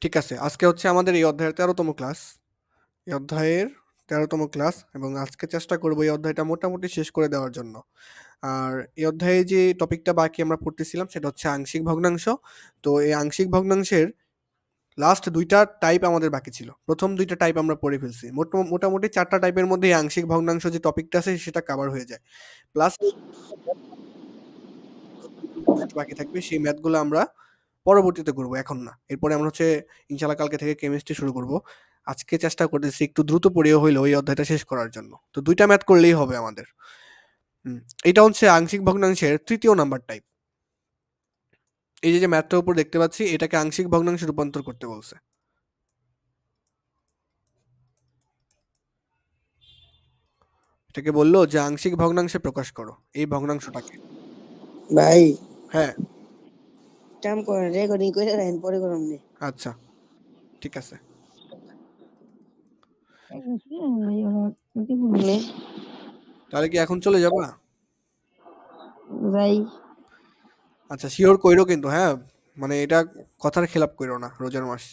ঠিক আছে, আজকে হচ্ছে আমাদের এই অধ্যায়ের ১৩তম ক্লাস। এই অধ্যায়ের ১৩তম ক্লাস এবং আজকে চেষ্টা করব এই অধ্যায়টা মোটামুটি শেষ করে দেওয়ার জন্য। আর এই অধ্যায়ে যে টপিকটা বাকি আমরা পড়তেছিলাম সেটা হচ্ছে আংশিক ভগ্নাংশ। তো এই আংশিক ভগ্নাংশের লাস্ট ২ টা টাইপ আমাদের বাকি ছিল। প্রথম ২ টা টাইপ আমরা পড়ে ফেলছি। মোটামুটি ৪ টা টাইপের মধ্যে এই আংশিক ভগ্নাংশ যে টপিকটা আছে সেটা কভার হয়ে যায়। প্লাস ম্যাথ বাকি থাকবে, সেই ম্যাথগুলো আমরা পরবর্তীতে করব, এখন না। এরপরে আমরা হচ্ছে ইনশাআল্লাহ কালকে থেকে কেমিস্ট্রি শুরু করব। আজকে চেষ্টা করতেছি একটু দ্রুত পড়িয়ে হইলেও এই অধ্যায়টা শেষ করার জন্য। তো ২ টা ম্যাথ করলেই হবে আমাদের। এটা হচ্ছে আংশিক ভগ্নাংশের ৩য় নাম্বার টাইপ। এই যে ম্যাথটার উপর দেখতে পাচ্ছি, এটাকে আংশিক ভগ্নাংশে রূপান্তর করতে বলছে। এটাকে বলল যে আংশিক ভগ্নাংশে প্রকাশ করো এই ভগ্নাংশটাকে। ভাই হ্যাঁ, কাম করেন, রেকর্ডিং করে রাখেন, পরে করুন নে। আচ্ছা, ঠিক আছে। তাহলে কি এখন চলে যাবা? যাই। আচ্ছা, শিওর কইরো কিন্তু, হ্যাঁ? মানে এটা কথার খেলাপ কইরো না, রোজার মাস।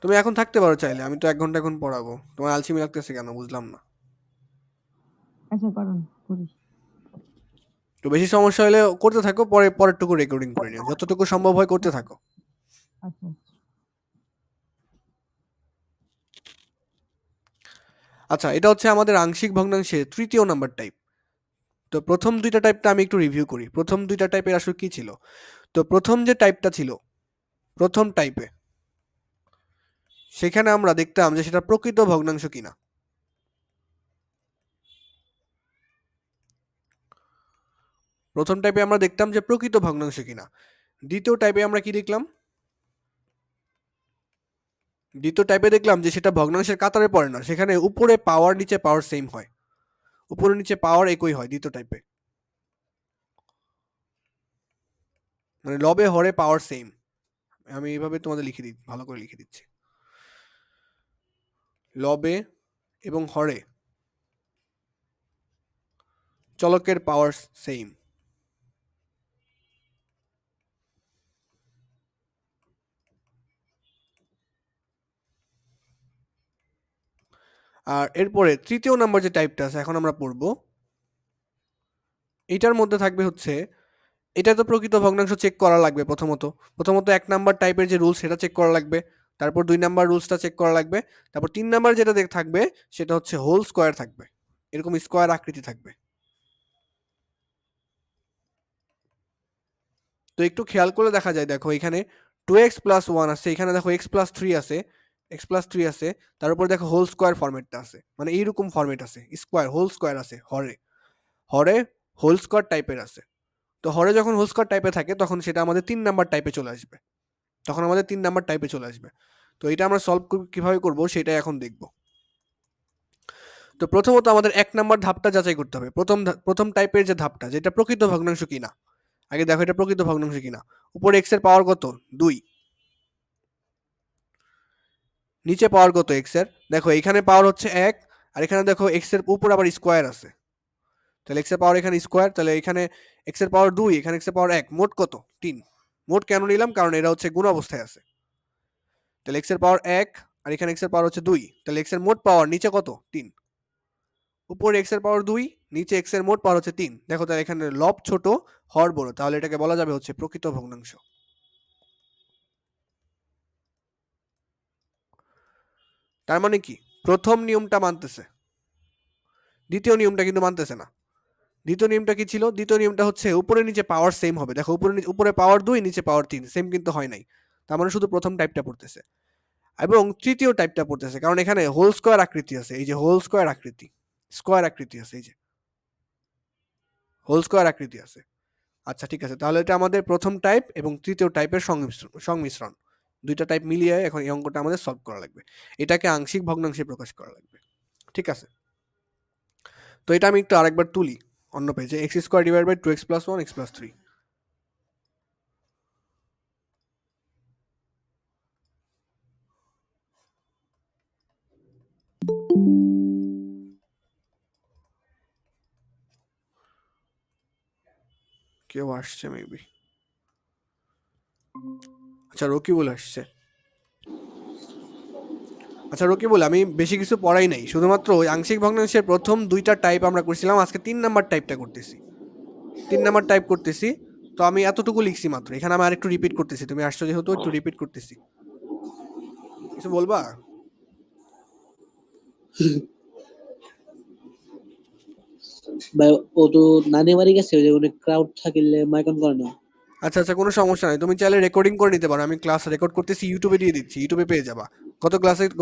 তুমি এখন থাকতে পারো চাইলে, আমি তো ১ ঘন্টা এখন পড়াবো। তোমার আলসেমি লাগতেছে কেন বুঝলাম না। আচ্ছা করুন, করি। তো বেশি সমস্যা হলে করতে থাকো, পরেরটুকু রেকর্ডিং করে নিও, যতটুকু সম্ভব হয় করতে থাকো। আচ্ছা। আচ্ছা, এটা হচ্ছে আমাদের আংশিক ভগ্নাংশের ৩য় নাম্বার টাইপ। তো প্রথম ২ টা টাইপটা আমি একটু রিভিউ করি। প্রথম ২ টা টাইপের আসলে কি ছিল? তো প্রথম যে টাইপটা ছিল, প্রথম টাইপে সেখানে আমরা দেখতাম যে সেটা প্রকৃত ভগ্নাংশ কিনা। প্রথম টাইপে আমরা দেখতাম যে প্রকৃত ভগ্নাংশ কিনা। দ্বিতীয় টাইপে আমরা কি দেখলাম? দ্বিতীয় টাইপে দেখলাম যে সেটা ভগ্নাংশের কাতারে পড়ে না, সেখানে উপরে পাওয়ার নিচে পাওয়ার সেম হয়, উপরে নিচে পাওয়ার একই হয় দ্বিতীয় টাইপে। মানে লবে হরে পাওয়ার সেম। আমি এইভাবে তোমাদের লিখে দিই, ভালো করে লিখে দিচ্ছি। লবে এবং হরে চলকের পাওয়ার সেম। আর এরপরে তৃতীয় নাম্বার যে টাইপটা আছে এখন আমরা পড়বো, এটার মধ্যে থাকবে হচ্ছে, এটা তো প্রকৃত ভগ্নাংশ চেক করা লাগবে প্রথমত। প্রথমত ১ নাম্বার টাইপের যে রুলস সেটা চেক করা লাগবে। তারপর ২ নাম্বার রুলসটা চেক করা লাগবে। তারপর ৩ নাম্বার যেটা থাকবে সেটা হচ্ছে হোল স্কয়ার থাকবে। এরকম স্কয়ার আকৃতি থাকবে। তো একটু খেয়াল করে দেখা যায়, দেখো এখানে 2x + 1 আছে, এখানে দেখো x + 3 আছে, আছে, তার উপর দেখো হোল স্কয়ার ফরম্যাটটা আছে। মানে এইরকম ফরম্যাট আছে, স্কয়ার, হোল স্কয়ার আছে হরে। হরে হোল স্কয়ার টাইপের আছে। তো হরে যখন হোল স্কয়ার টাইপে থাকে তখন সেটা আমাদের ৩ নাম্বার টাইপে চলে আসবে। তখন আমাদের ৩ নাম্বার টাইপে চলে আসবে। তো এটা আমরা সলভ কিভাবে করব সেটাই এখন দেখব। তো প্রথমত আমাদের ১ নাম্বার ধাপটা যাচাই করতে হবে। প্রথম টাইপের যে ধাপটা, যেটা প্রকৃত ভগ্নাংশ কিনা। আগে দেখো এটা প্রকৃত ভগ্নাংশ কিনা। উপরে x এর পাওয়ার কত? ২। নিচে পাওয়ার কত x এর? দেখো এখানে পাওয়ার হচ্ছে ১, আর এখানে দেখো x এর উপর আবার স্কয়ার আছে। তাহলে x এর পাওয়ার এখানে স্কয়ার, তাহলে এখানে x এর পাওয়ার ২, এখানে x এর পাওয়ার ১, মোট কত? ৩। মোট কেন নিলাম? কারণ এরা হচ্ছে গুণ অবস্থায় আছে। তাহলে x এর পাওয়ার ১ আর এখানে x এর পাওয়ার হচ্ছে ২। তাহলে x এর মোট পাওয়ার নিচে কত? ৩। উপরে x এর পাওয়ার ২, নিচে x এর মোট পাওয়ার হচ্ছে ৩। দেখো তাহলে এখানে লব ছোট, হর বড়। তাহলে এটাকে বলা যাবে হচ্ছে প্রকৃত ভগ্নাংশ। তার মানে কি? প্রথম নিয়মটা মানতেছে, দ্বিতীয় নিয়মটা কিন্তু মানতেছে না। দ্বিতীয় নিয়মটা কি ছিল? দ্বিতীয় নিয়মটা হচ্ছে উপরে নিচে পাওয়ার সেম হবে। দেখো উপরে পাওয়ার ২, নিচে পাওয়ার ৩, সেম কিন্তু হয় নাই। তার মানে শুধু প্রথম টাইপটা পড়তেছে। এবং তৃতীয় টাইপটা পড়তেছে, কারণ এখানে হোল স্কয়ার আকৃতি আছে। এই যে হোল স্কয়ার আকৃতি, স্কয়ার আকৃতি আছে, এই যে হোল স্কয়ার আকৃতি আছে। আচ্ছা ঠিক আছে, তাহলে এটা আমাদের প্রথম টাইপ এবং তৃতীয় টাইপের সংমিশ্রণ। ২ টা টাইপ মিলিয়ে এখন এই অঙ্কটা আমাদের সলভ করা লাগবে। এটাকে আংশিক ভগ্নাংশে প্রকাশ করা লাগবে। ঠিক আছে? তো এটা আমি একটু আরেকবার তুলি অন্য পেজে। x² / 2x + 1 x + 3। কেউ আসছে মেবি। আচ্ছা রকিবুল আসছে। আচ্ছা রকিবুল, আমি বেশি কিছু পড়াই নাই, শুধুমাত্র ওই আংশিক ভগ্নাংশের প্রথম দুইটা টাইপ আমরা করছিলাম, আজকে 3 নাম্বার টাইপটা করতেছি। 3 নাম্বার টাইপ করতেছি। তো আমি এতটুকু লিখছি মাত্র, এখানে আমি আরেকটু রিপিট করতেছি, তুমি আসছো যেহেতু একটু রিপিট করতেছি। কিছু বলবা? ভাই ও তো নানি বাড়ি গেছে, ওই যে অনেক ক্রাউড থাকিলে মাইকন করে না। আচ্ছা আচ্ছা, কোনো সমস্যা নাই, তুমি চাইলে রেকর্ডিং করে নিতে পারো, আমি ক্লাস রেকর্ড করতেছি, ইউটিউবে দিয়ে দিচ্ছি, ইউটিউবে পেয়ে যাবা।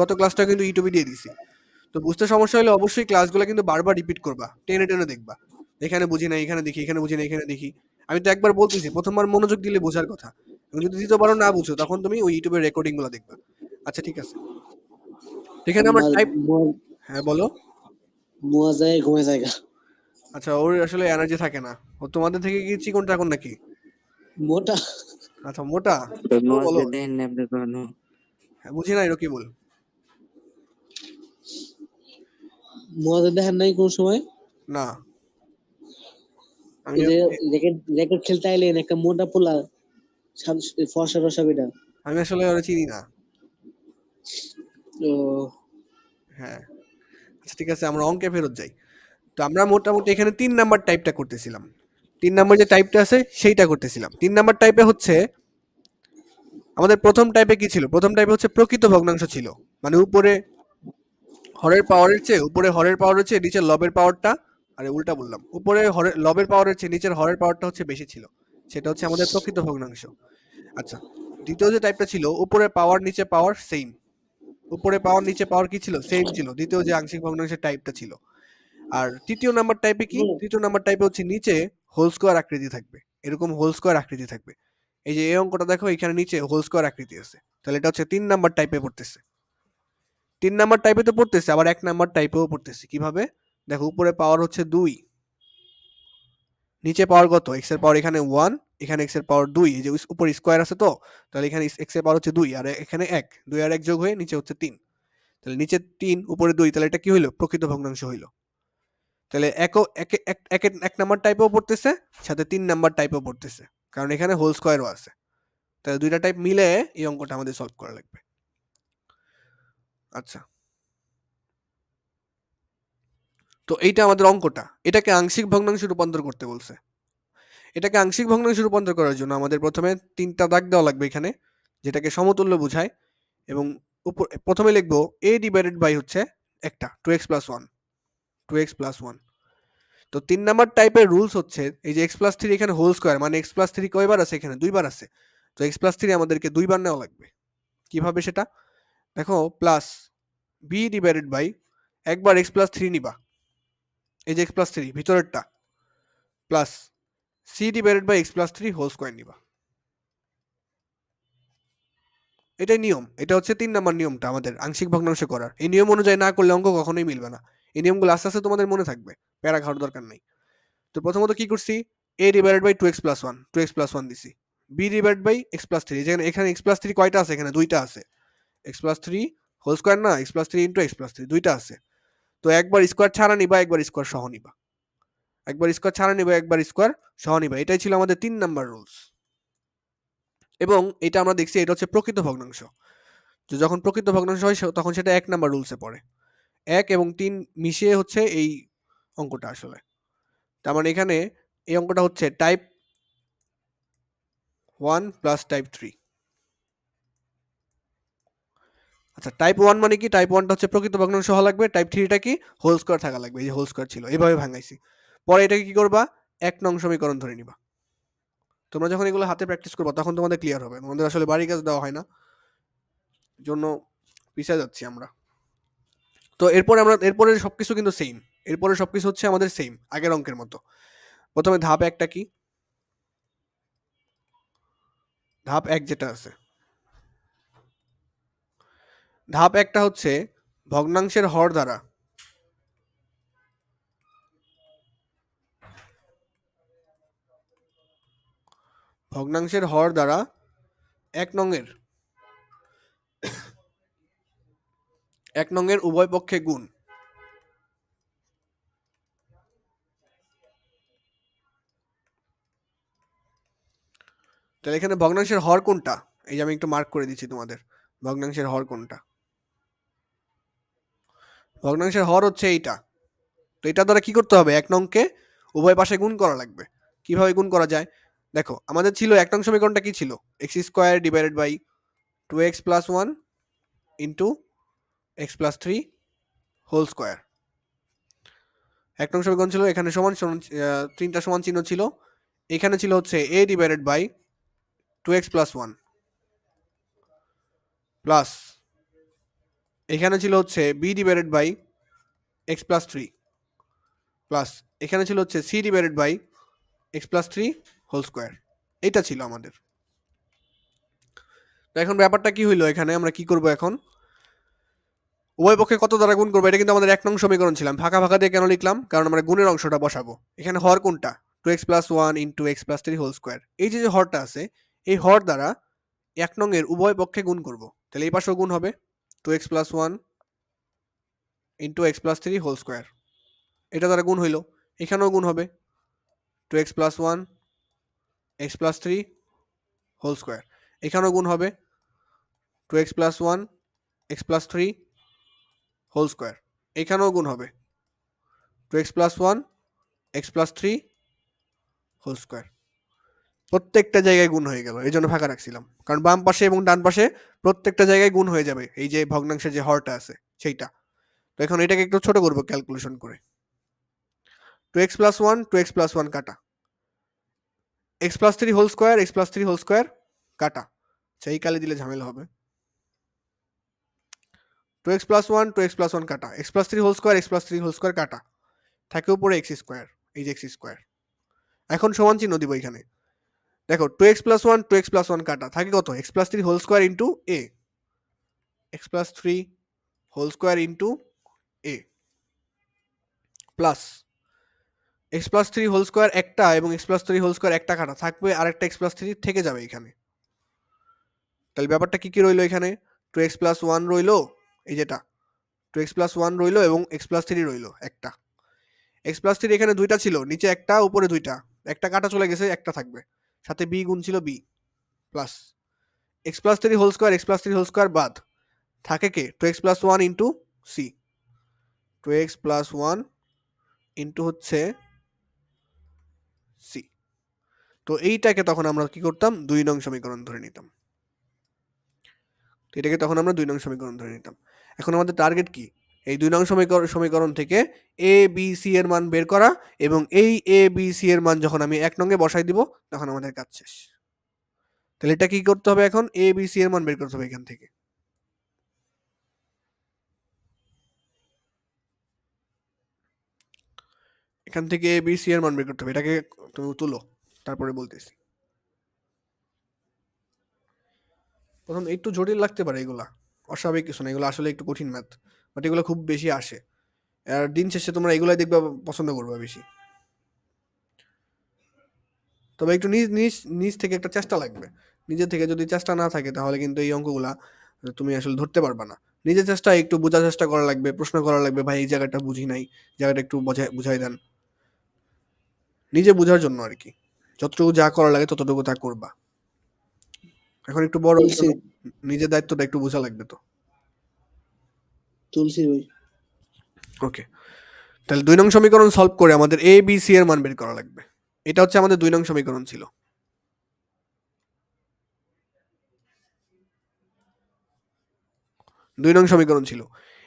গত ক্লাসটা কিন্তু ইউটিউবে দিয়ে দিছি। তো বুঝতে সমস্যা হলে অবশ্যই ক্লাসগুলো কিন্তু বারবার রিপিট করবা, টেনে টেনে দেখবা। এখানে বুঝি না, এখানে দেখি, এখানে বুঝি না, এখানে দেখি। আমি তো একবার বলতেছি, প্রথমবার মনোযোগ দিলে বোঝার কথা, এবং যদি দ্বিতীয়বারও না বুঝো তখন তুমি ওই ইউটিউবের রেকর্ডিং গুলো দেখবা। আচ্ছা ঠিক আছে, এখানে আমরা টাইপ। হ্যাঁ বলো। মোয়া যায় ঘুমে জায়গা। আচ্ছা, ওর আসলে এনার্জি থাকে না। ও তোমাদের থেকে কি চিকন চাকন নাকি? মোটা। আচ্ছা মোটা। তো ও বলো। মোয়াজকে দেখেন না আপনি কখনো? হ্যাঁ, বুঝি না, এর কি বল। মোয়া দেখেন নাই কোন সময়? না। আমি ওই যে রেকর্ড খেলতে আইলেন একটা মোটা পোলা, ফর্সা রসা বেটা। আমি আসলে ওরা চিনি না। ও হ্যাঁ। আচ্ছা ঠিক আছে, আমরা অঙ্কে ফেরত যাই। তো আমরা মোটামুটি এখানে 3 নাম্বার টাইপটা করতেছিলাম। 3 নাম্বার যে টাইপটা আছে সেইটা করতেছিলাম। 3 নাম্বার টাইপে হচ্ছে আমাদের প্রথম টাইপে কি ছিল? প্রথম টাইপে হচ্ছে প্রকৃত ভগ্নাংশ ছিল, মানে উপরে হরের পাওয়ারের চেয়ে, উপরে হরের পাওয়ারের চেয়ে নিচের লবের পাওয়ারটা, আরে উল্টা বললাম, উপরে হরের লবের পাওয়ারের চেয়ে নিচের হরের পাওয়ারটা হচ্ছে বেশি ছিল। সেটা হচ্ছে আমাদের প্রকৃত ভগ্নাংশ। আচ্ছা, দ্বিতীয় যে টাইপটা ছিল, উপরে পাওয়ার নিচে পাওয়ার সেম। উপরে পাওয়ার নিচে পাওয়ার কি ছিল? সেম ছিল, দ্বিতীয় যে আংশিক ভগ্নাংশের টাইপটা ছিল। আর তৃতীয় নাম্বার টাইপে কি? তৃতীয় নাম্বার টাইপে হচ্ছে নিচে হোল স্কোয়ার আকৃতি থাকবে, এরকম হোল স্কোয়ার আকৃতি থাকবে। এই যে এই অঙ্কটা দেখো, এখানে নিচে হোল স্কোয়ার আকৃতি আছে, তাহলে এটা হচ্ছে 3 নাম্বার টাইপে পড়তেছে। 3 নাম্বার টাইপে তো পড়তেছে, আবার 1 নাম্বার টাইপেও পড়তেছে। কিভাবে? দেখো, উপরে পাওয়ার হচ্ছে 2, নিচে পাওয়ার কত? এক্স এর পাওয়ার এখানে 1, এখানে এক্স এর পাওয়ার 2, এই যে উপরে স্কোয়ার আছে তো, তাহলে এখানে এক্স এর পাওয়ার হচ্ছে 2, আর এখানে 1, 2 আর 1 যোগ হয়ে নিচে হচ্ছে 3। তাহলে নিচে 3 উপরে 2, তাহলে এটা কি হইলো? প্রকৃত ভগ্নাংশ হইলো। তাহলে এক নাম্বার টাইপেও পড়তেছে, সাথে 3 নাম্বার টাইপেও পড়তেছে, কারণ এখানে হোল স্কোয়ারও আছে। তাহলে দুইটা টাইপ মিলে এই অঙ্কটা আমাদের সলভ করা লাগবে। আচ্ছা, তো এইটা আমাদের অঙ্কটা, এটাকে আংশিক ভগ্নাংশে রূপান্তর করতে বলছে। এটাকে আংশিক ভগ্নাংশে রূপান্তর করার জন্য আমাদের প্রথমে 3টা দাগ দেওয়া লাগবে এখানে, যেটাকে সমতুল্য বোঝায়। এবং প্রথমে লিখবো a ডিভাইডেড বাই হচ্ছে একটা 2x+1, 2x+1। তো 3 নাম্বার টাইপের রুলস হচ্ছে, এই যে x+3 এখানে হোল স্কোয়ার, মানে x+3 কয়বার আছে? এখানে 2বার আছে। তো x+3 আমাদেরকে 2বার নেওয়া লাগবে। কিভাবে সেটা দেখো, প্লাস b ডিভাইডেড বাই, একবার x+3 নিবা, এই যে x+3 ভিতরেরটা, plus c divided by x+3 whole square নিবা। এটাই নিয়ম, এটা হচ্ছে 3 নাম্বার নিয়মটা আমাদের আংশিক ভগ্নাংশ করার। এই নিয়ম অনুযায়ী না করলে অঙ্ক কখনোই মিলবে না। এই নিয়মগুলো আস্তে আস্তে তোমাদের মনে থাকবে, প্যারা খাওয়ার দরকার নেই। তো প্রথমত কি করছি? a divided by 2x+1, 2x+1 দিছি। b ডিভাইডেড বাই x+3, যেখানে এখানে x+3 কয়টা আছে? এখানে 2টা আছে। x+3 হোল স্কোয়ার না, x+3 ইন্টু x+3, 2টা আছে। তো একবার স্কোয়ার ছাড়া নিবা, একবার স্কোয়ার সহ নিবা। একবার স্কোয়ার ছাড়া নিবা, একবার স্কোয়ার সহ নিবা। এটাই ছিল আমাদের 3 নাম্বার রুলস। এবং এটা আমরা দেখছি, এটা হচ্ছে প্রকৃত ভগ্নাংশ। তো যখন প্রকৃত ভগ্নাংশ হয় তখন সেটা 1 নাম্বার রুলসে পড়ে। 1 এবং 3 মিশিয়ে হচ্ছে এই অঙ্কটা আসলে। তার মানে এখানে এই অঙ্কটা হচ্ছে টাইপ 1 প্লাস টাইপ 3। আচ্ছা, টাইপ 1 মানে কি? টাইপ 1টা হচ্ছে প্রকৃত ভগ্নাংশ হওয়া লাগবে, টাইপ 3টা কি? হোল স্কোয়ার থাকা লাগবে। এই যে হোল স্কোয়ার ছিল, এইভাবে ভাঙাইছি। পরে এটাকে কি করবা? 1 নং সমীকরণ ধরে নিবা। তোমরা যখন এগুলো হাতে প্র্যাকটিস করবা তখন তোমাদের ক্লিয়ার হবে। তোমাদের আসলে বাড়ি কাজ দেওয়া হয় না, জন্য পিছিয়ে যাচ্ছি আমরা। তো এরপরে সবকিছু কিন্তু সেম। এরপরে সবকিছু হচ্ছে আমাদের সেম, আগের অঙ্কের মতো। প্রথমে ধাপ একটা কি? ধাপ 1 যেটা আছে, ধাপ একটা হচ্ছে ভগ্নাংশের হর দ্বারা ভগ্নাংশের হর দ্বারা 1 নং এর উভয় পক্ষে গুণ। তাহলে এখানে ভগ্নাংশের হর কোনটা? এই যে আমি একটু মার্ক করে দিচ্ছি তোমাদের, ভগ্নাংশের হর কোনটা। ভগ্নাংশের হর হচ্ছে এইটা। তো এটা দ্বারা কি করতে হবে? 1 নংকে উভয় পাশে গুণ করা লাগবে। কিভাবে গুণ করা যায়? দেখো আমাদের ছিল 1 নং সমীকরণটা কি ছিল? x square divided by 2x plus 1 into x plus 3 whole square. 1 নং সমীকরণ ছিল, এখানে সমান সমান 3টা সমান চিহ্ন ছিল। এখানে ছিল হচ্ছে a divided by 2x plus 1 plus এখানে ছিল হচ্ছে b divided by x plus 3 plus এখানে ছিল হচ্ছে c divided by x plus 3 whole square. এটা ছিল আমাদের। তো এখন ব্যাপারটা কি হইলো, এখানে আমরা কি করব এখন? উভয় পক্ষে কত দ্বারা গুণ করবো? এটা কিন্তু আমাদের 1 নং সমীকরণ ছিলাম। ফাঁকা ফাঁকা দিয়ে কেন লিখলাম? কারণ আমরা গুণের অংশটা বসাবো। এখানে হর কোনটা? 2x plus 1 into x plus 3 whole square. এই যে হরটা আছে, এই হর দ্বারা 1 নং এর উভয় পক্ষে গুণ করব। তাহলে এই পাশেও গুণ হবে 2x plus 1 into x plus 3 whole square. এটা দ্বারা গুণ হইলো। এখানেও গুণ হবে 2x plus 1 x plus 3 whole square. এখানেও গুণ হবে 2x plus 1 x plus 3 whole square. এখানেও গুণ হবে 2x plus 1 x plus 3 whole square. প্রত্যেকটা জায়গায় গুণ হয়ে গেল, এই জন্য ফাঁকা রাখছিলাম। কারণ বাম পাশে এবং ডান পাশে প্রত্যেকটা জায়গায় গুণ হয়ে যাবে, এই যে ভগ্নাংশের যে হরটা আছে সেইটা। তো এখন এটাকে একটু ছোট করবো ক্যালকুলেশন করে। 2x প্লাস 1 2x প্লাস 1 কাটা, x plus 3 whole square x plus 3 whole square কাটা। সেই কালে দিলে ঝামেলা হবে। 2x প্লাস 1 2x প্লাস 1 কাটা, x plus 3 whole square x plus 3 whole square কাটা, থাকে উপরে x স্কয়ার, এই যে x স্কয়ার। এখন সমান চিহ্ন দিব এখানে। দেখো 2x প্লাস 1 2x প্লাস 1 কাটা, থাকে কত? x plus 3 whole square into a, x plus 3 whole square into a plus x plus 3 whole square একটা এবং x প্লাস 3 হোল স্কয়ার একটা কাটা, থাকবে আরেকটা x প্লাস 3 থেকে যাবে এখানে। তাহলে ব্যাপারটা কি কি রইলো এখানে? 2x প্লাস 1 রইলো, এই যেটা 2x প্লাস 1 রইলো এবং x প্লাস 3 রইলো একটা। x প্লাস 3 এখানে দুইটা ছিল, নিচে একটা উপরে দুইটা, একটা কাটা চলে গেছে, একটা থাকবে, সাথে b গুণ ছিল b plus x plus 3 whole square x plus 3 whole square বাদ, থাকে কে? 2x plus 1 into c, 2x plus 1 into হচ্ছে c। তো এইটাকে তখন আমরা কি করতাম? 2 নং সমীকরণ ধরে নিতাম। তো এটাকে তখন আমরা 2 নং সমীকরণ ধরে নিতাম। এখন আমাদের টার্গেট কি? এই 2 নং সমীকরণ থেকে a b c এর মান বের করা, এবং এই a b c এর মান যখন আমি 1 নং এ বসাই দিব তখন আমাদের কাজ শেষ। তাহলে এটা কি করতে হবে? এখন a b c এর মান বের করতে হবে এখান থেকে। এখান থেকে a b c এর মান বের করতে হবে। এটাকে তুমি তুলো, তারপরে বলতেছি। প্রথম একটু জটিল লাগতে পারে এগুলা, অস্বাভাবিক কিছু না, এগুলো আসলে একটু কঠিন ম্যাথ, বাট এগুলো খুব বেশি আসে। আর দিন শেষে তোমরা এগুলাই দেখবা, পছন্দ করবা বেশি। তবে একটু নিজ নিজ নিজ থেকে একটা চেষ্টা লাগবে। নিজের থেকে যদি চেষ্টা না থাকে তাহলে কিন্তু এই অঙ্কগুলা তুমি আসলে ধরতে পারবা না। নিজের চেষ্টা, একটু বোঝার চেষ্টা করা লাগবে, প্রশ্ন করা লাগবে, ভাই এই জায়গাটা বুঝি নাই, জায়গাটা একটু বুঝাই দেন, নিজে বোঝার জন্য আর কি। যতটুকু যা করা লাগে ততটুকু তা করবা। এখন একটু বড়, তুলসী নিজের দায়িত্বটা একটু বোঝা লাগবে। তো তুলসী ভাই, ওকে, তাহলে 2 নং সমীকরণ সলভ করে আমাদের a b c এর মান বের করা লাগবে। এটা হচ্ছে আমাদের 2 নং সমীকরণ ছিল। 2 নং সমীকরণ ছিল।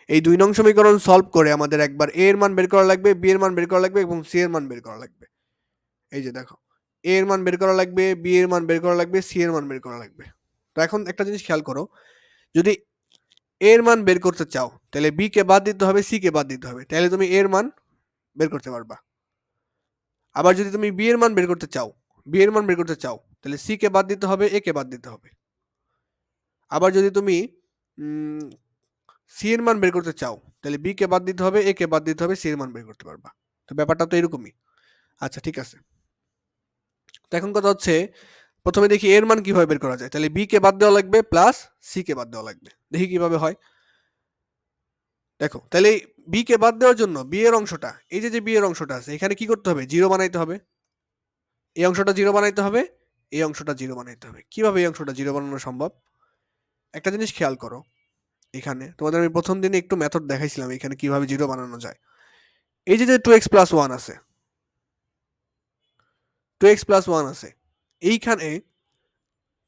এই 2 নং সমীকরণ সলভ করে আমাদের একবার a এর মান বের করা লাগবে, b এর মান বের করা লাগবে এবং c এর মান বের করা লাগবে। এই যে দেখো, a এর মান বের করা লাগবে, b এর মান বের করা লাগবে, c এর মান বের করা লাগবে। তো এখন একটা জিনিস খেয়াল করো, যদি a এর মান বের করতে চাও তাহলে b কে বাদ দিতে হবে, c কে বাদ দিতে হবে, তাহলে তুমি a এর মান বের করতে পারবা। আবার যদি তুমি b এর মান বের করতে চাও, তাহলে c কে বাদ দিতে হবে, a কে বাদ দিতে হবে। আবার যদি তুমি c এর মান বের করতে চাও তাহলে b কে বাদ দিতে হবে, a কে বাদ দিতে হবে, c এর মান বের করতে পারবা। তো ব্যাপারটা তো এরকমই। আচ্ছা ঠিক আছে, তো এখন কথা হচ্ছে প্রথমে দেখি এর মান কিভাবে বের করা যায়। তাহলে b কে বাদ দেওয়া লাগবে প্লাস c কে বাদ দেওয়া লাগবে, দেখি কিভাবে হয়। দেখো তাহলে b কে বাদ দেওয়ার জন্য b এর অংশটা, এই যে b এর অংশটা আছে, এখানে কি করতে হবে? 0 বানাইতে হবে। এই অংশটা 0 বানাইতে হবে, এই অংশটা জিরো বানাইতে হবে। কিভাবে এই অংশটা জিরো বানানো সম্ভব? একটা জিনিস খেয়াল করো, এখানে তোমাদের আমি প্রথম দিনে একটু মেথড দেখাইছিলাম এখানে কিভাবে জিরো বানানো যায়। এই যে 2x+1 আছে, 2x+1 আছে, এইখানে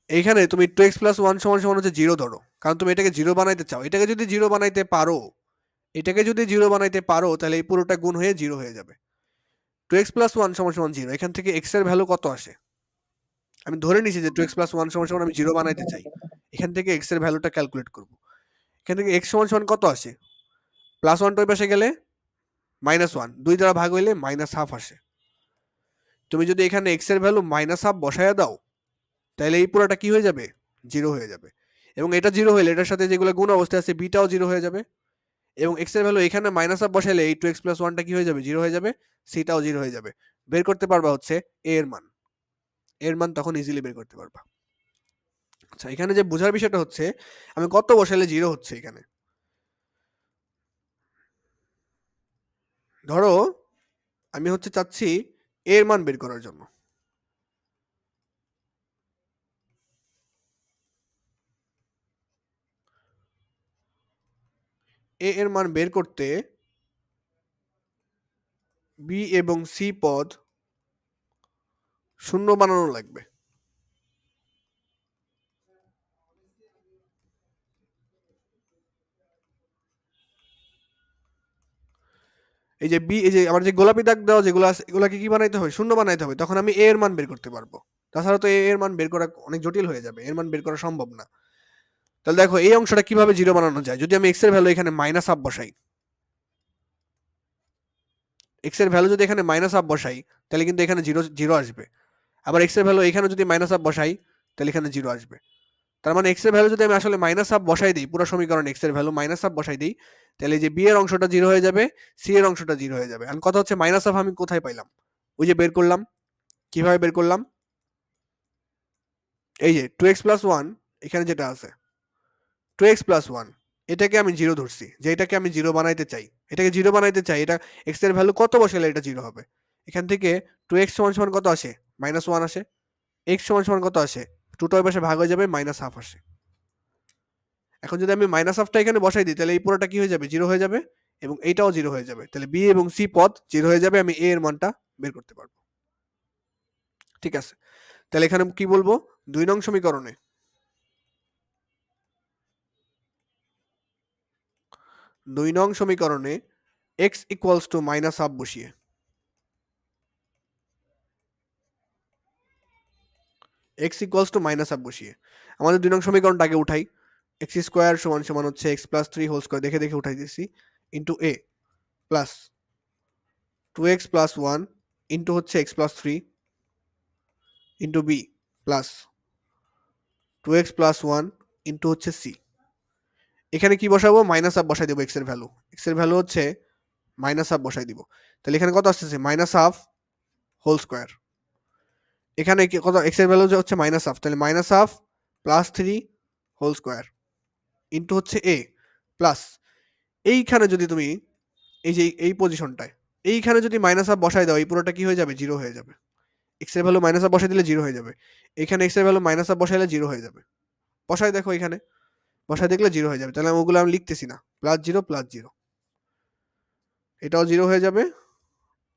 এইখানে তুমি 2x+1 সমান সমান হচ্ছে জিরো ধরো, কারণ তুমি এটাকে জিরো বানাইতে চাও। এটাকে যদি জিরো বানাইতে পারো, এটাকে যদি জিরো বানাইতে পারো, তাহলে এই পুরোটা গুণ হয়ে জিরো হয়ে যাবে। 2x+1 সমান সমান জিরো, এখান থেকে x এর ভ্যালু কত আসে? আমি ধরে নিছি যে 2x+1 সমান সমান আমি জিরো বানাইতে চাই, এখান থেকে x এর ভ্যালুটা ক্যালকুলেট করব। এখান থেকে x সমান সমান কত আসে? +1 ওই পাশে গেলে -1, 2 দ্বারা ভাগ হইলে -1/2 আসে। তুমি যদি এখানে x এর ভ্যালু -1/2 বসায়া দাও, তাহলে এই পুরোটা কি হয়ে যাবে? জিরো হয়ে যাবে। এবং এটা জিরো হইলে এটার সাথে যেগুলো গুণ অবস্থায় আছে বিটাও জিরো হয়ে যাবে। এবং x এর ভ্যালু এখানে -1 বসাইলে এই 2x+1টা কি হয়ে যাবে? জিরো হয়ে যাবে, সিটাও জিরো হয়ে যাবে। বের করতে পারবা হচ্ছে a এর মান। এর মান তখন ইজিলি বের করতে পারবা। আচ্ছা, এখানে যে বোঝার বিষয়টা হচ্ছে, আমি কত বসাইলে জিরো হচ্ছে এখানে। ধরো আমি হচ্ছে চাচ্ছি a এর মান বের করার জন্য। a এর মান বের করতে b এবং c পদ শূন্য বানানো লাগবে। এই যে বি, এই যে আমার যে গোলাপি দাগ দেওয়া যেগুলো আছে, এগুলাকে কি বানাইতে হবে? শূন্য বানাইতে হবে, তখন আমি a এর মান বের করতে পারবো। তাছাড়া তো a এর মান বের করা অনেক জটিল হয়ে যাবে, এর মান বের করা সম্ভব না। তাহলে দেখো এই অংশটা কিভাবে জিরো বানানো যায়। যদি আমি x এর ভ্যালু এখানে -1/2 বসাই, x এর ভ্যালু যদি এখানে -1/2 বসাই, তাহলে কিন্তু এখানে জিরো জিরো আসবে। আবার x এর ভ্যালু এখানে যদি -1/2 বসাই, তাহলে এখানে জিরো আসবে। তার মানে x এর ভ্যালু যদি আমি আসলে -1/2 বসাই দিই, পুরো সমীকরণ x এর ভ্যালু -1/2 বসাই দিই, তাহলে এই যে b এর অংশটা জিরো হয়ে যাবে, c এর অংশটা জিরো হয়ে যাবে। আর কথা হচ্ছে -1/2 আমি কোথায় পাইলাম? ওই যে বের করলাম। কিভাবে বের করলাম? এই যে 2x+1 এখানে যেটা আছে, 2x+1 এটাকে আমি জিরো ধরছি, যে এটাকে আমি জিরো বানাইতে চাই। এটাকে জিরো বানাইতে চাই, এটা x এর ভ্যালু কত বসাইলে এটা জিরো হবে? এখান থেকে 2x সমান সমান কত আসে? -1 আসে। x সমান সমান কত আসে? 2 টা ওই পাশে ভাগ হয়ে যাবে, -1/2 আসে। এখন যদি আমি -1/2টা এখানে বসাই দিই, তাহলে এই পুরোটা কি হয়ে যাবে? জিরো হয়ে যাবে, এবং এইটাও জিরো হয়ে যাবে। তাহলে b এবং c পদ জিরো হয়ে যাবে, আমি a এর মানটা বের করতে পারবো। ঠিক আছে, তাহলে এখানে কি বলবো? 2 নং সমীকরণে 2 নং সমীকরণে x ইকুয়ালস টু -1/2 বসিয়ে, x ইকুয়ালস টু -1/2 বসিয়ে আমাদের 2 নং সমীকরণটা আগে উঠাই। x স্কয়ার সমান সমান হচ্ছে x+3 হোল স্কয়ার, দেখে দেখে উঠাই দিয়েছি, into a plus 2x+1 into হচ্ছে x+3 into b plus 2x+1 into হচ্ছে c। এখানে কি বসাবো? -1/2 বসাই দেবো। x এর ভ্যালু হচ্ছে -1/2 বসাই দিব। তাহলে এখানে কত আসতেছে? -1/2 হোল স্কয়ার। এখানে কত? x এর ভ্যালু হচ্ছে -1/2, তাহলে -1/2 প্লাস 3 হোল স্কয়ার ইন্টু হচ্ছে a প্লাস, এইখানে যদি তুমি এই যে এই পজিশনটায় এইখানে যদি -1/2 বসাই দাও, এই পুরোটা কি হয়ে যাবে? জিরো হয়ে যাবে। x এর ভ্যালু -1/2 বসাই দিলে জিরো হয়ে যাবে। এখানে x এর ভ্যালু -1/2 বসাইলে জিরো হয়ে যাবে। বসাই দেখো, এখানে বসাই দেখলে জিরো হয়ে যাবে। তাহলে ওগুলো আমি লিখতেছি না, +0 +0, এটাও জিরো হয়ে যাবে,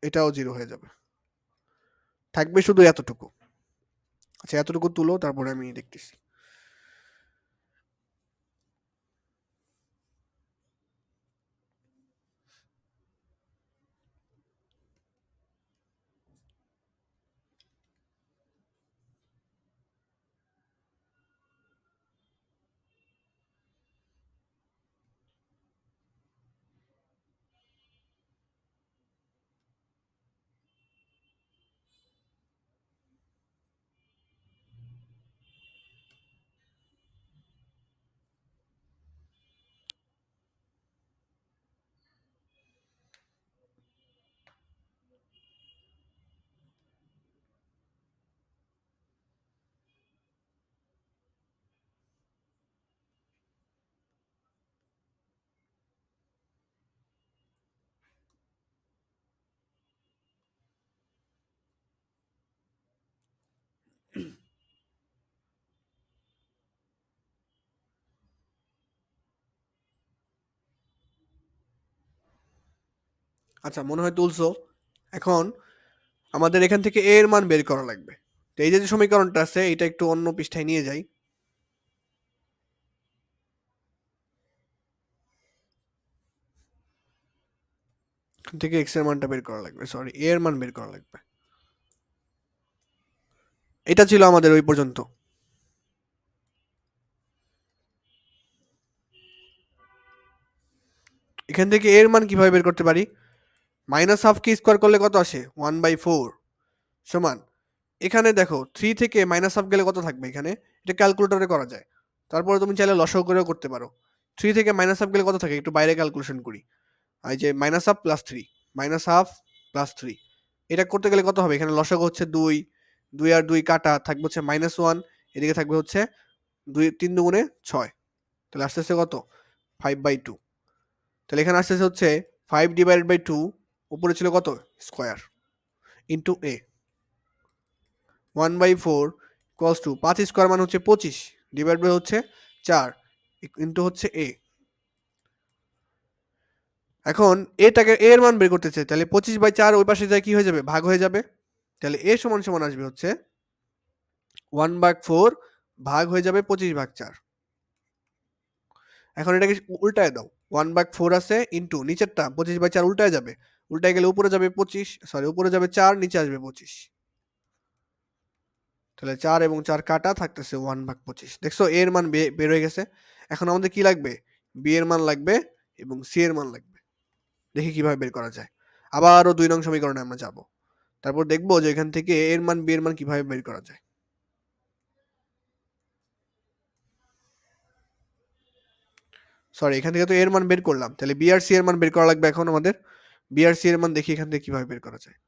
এটাও জিরো হয়ে যাবে, থাকবে শুধু এতটুকু। আচ্ছা, এতটুকু তুলো, তারপরে আমি দেখতেছি। আচ্ছা, মনে হয় তুলছো। এখন আমাদের এখান থেকে এ এর মান বের করা লাগবে। তো এই যে সমীকরণটা আছে এটা একটু অন্য পৃষ্ঠায় নিয়ে যাই। এখান থেকে এক্স এর মানটা বের করা লাগবে, সরি এ এর মান বের করা লাগবে। এটা ছিল আমাদের ওই পর্যন্ত। এখান থেকে এর মান কিভাবে বের করতে পারি? মাইনাস হাফ কে স্কোয়ার করলে কত আসে? 1/4 সমান, এখানে দেখো 3 থেকে মাইনাস হাফ গেলে কত থাকবে এখানে? এটা ক্যালকুলেটরে করা যায়। তারপরে তুমি চাইলে লসাগু করেও করতে পারো। 3 থেকে মাইনাস হাফ গেলে কত থাকে? একটু বাইরে ক্যালকুলেশন করি। এই যে minus half plus 3, minus half plus 3, এটা করতে গেলে কত হবে? এখানে লসাগু হচ্ছে 2, 2 আর 2 কাটা থাকবে হচ্ছে -1, এদিকে থাকবে হচ্ছে 2 3 দুগুণে 6, তাহলে আসতেছে কত? 5/2। তাহলে এখানে আসতেছে হচ্ছে 5/2, উপরে ছিল কত? Square into A 1/4 equals to 5 square মানে হচ্ছে 25, ডিভাইড বাই হচ্ছে 4 ইন্টু হচ্ছে এ। এখন এটাকে এ এর মান বের করতে চাই, তাহলে 25/4 ওই পাশে যায় কি হয়ে যাবে? ভাগ হয়ে যাবে। তাহলে এ সমান সমান আসবে হচ্ছে 1/4 ভাগ হয়ে যাবে 25/4। এখন এটাকে উল্টায় দাও, 1/4 আছে ইন্টু নিচেরটা 25/4 উল্টায় যাবে, উল্টায় গেলে উপরে যাবে 25, সরি উপরে যাবে 4, নিচে আসবে 25। তাহলে 4 এবং 4 কাটা থাকতেছে 1/25। দেখছো এর মান বের হয়ে গেছে। এখন আমাদের কি লাগবে? বি এর মান লাগবে এবং সি এর মান লাগবে। দেখি কিভাবে বের করা যায়। আবারও 2 নং সমীকরণে আমরা যাব। তারপর দেখবো যে এখান থেকে এ এর মান বি এর মান কিভাবে বের করা যায়। সরি এখান থেকে তো এর মান বের করলাম, তাহলে বি আর সি এর মান বের করা লাগবে এখন আমাদের। বি আর সি এর মান দেখি এখান থেকে কিভাবে বের করা যায়।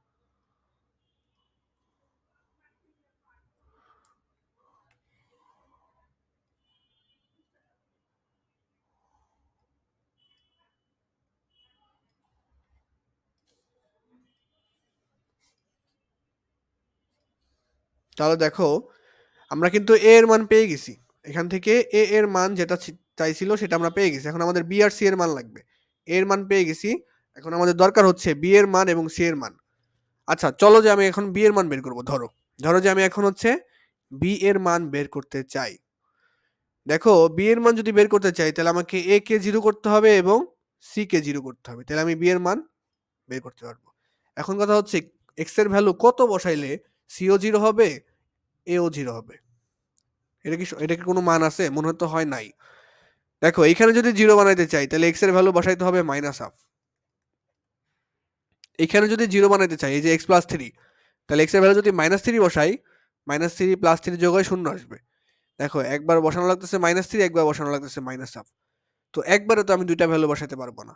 তাহলে দেখো আমরা কিন্তু এ এর মান পেয়ে গেছি। এখান থেকে এ এর মান যেটা চাইছিল সেটা আমরা পেয়ে গেছি। এখন আমাদের বি আর সি এর মান লাগবে। এ এর মান পেয়ে গেছি, এখন আমাদের দরকার হচ্ছে বি এর মান এবং সি এর মান। আচ্ছা চলো যে আমি এখন বি এর মান বের করব। ধরো ধরো যে আমি এখন হচ্ছে বি এর মান বের করতে চাই। দেখো বি এর মান যদি বের করতে চাই তাহলে আমাকে এ কে 0 করতে হবে এবং সি কে 0 করতে হবে, তাহলে আমি বি এর মান বের করতে পারবো। এখন কথা হচ্ছে এক্স এর ভ্যালু কত বসাইলে সিও 0 হবে, এও 0 হবে? এটা কি কোনো মান আছে? মনে হয় তো হয় নাই। দেখো এখানে যদি 0 বানাইতে চাই তাহলে এক্স এর ভ্যালু বসাইতে হবে -1/2। এখানে যদি 0 বানাইতে চাই এই যে x + 3, তাহলে এক্স এর ভ্যালু যদি -3 বসাই, -3 + 3 যোগ হয় 0 আসবে। দেখো একবার বসানো লাগতেছে -3, একবার বসানো লাগতেছে -1/2। তো একবারে তো আমি দুইটা ভ্যালু বসাতে পারবো না।